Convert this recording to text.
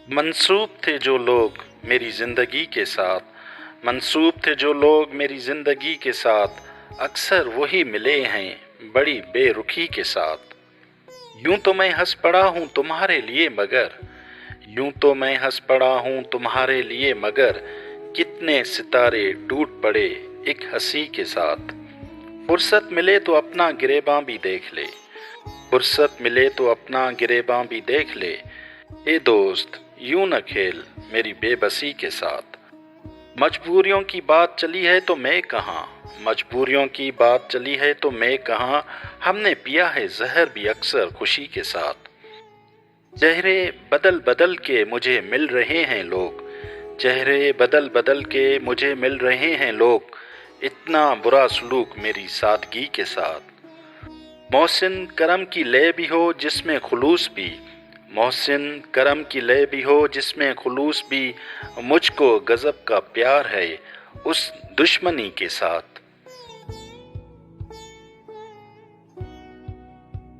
मंसूब थे जो लोग मेरी ज़िंदगी के साथ, मंसूब थे जो लोग मेरी ज़िंदगी के साथ, अक्सर वही मिले हैं बड़ी बेरुखी के साथ। यूं तो मैं हंस पड़ा हूँ तुम्हारे लिए मगर, यूं तो मैं हंस पड़ा हूँ तुम्हारे लिए मगर, कितने सितारे टूट पड़े एक हंसी के साथ। फुर्सत मिले तो अपना गिरेबां भी देख ले, फुर्सत मिले तो अपना गिरेबां भी देख ले, ए दोस्त यूं न खेल मेरी बेबसी के साथ। मजबूरियों की बात चली है तो मैं कहाँ, मजबूरियों की बात चली है तो मैं कहाँ, हमने पिया है जहर भी अक्सर खुशी के साथ। चेहरे बदल बदल के मुझे मिल रहे हैं लोग, चेहरे बदल बदल के मुझे मिल रहे हैं लोग, इतना बुरा सलूक मेरी सादगी के साथ। मोहसिन करम की लय भी हो जिसमें खुलूस भी, मोहसिन करम की लय भी हो जिसमें खुलूस भी, मुझको गज़ब का प्यार है उस दुश्मनी के साथ।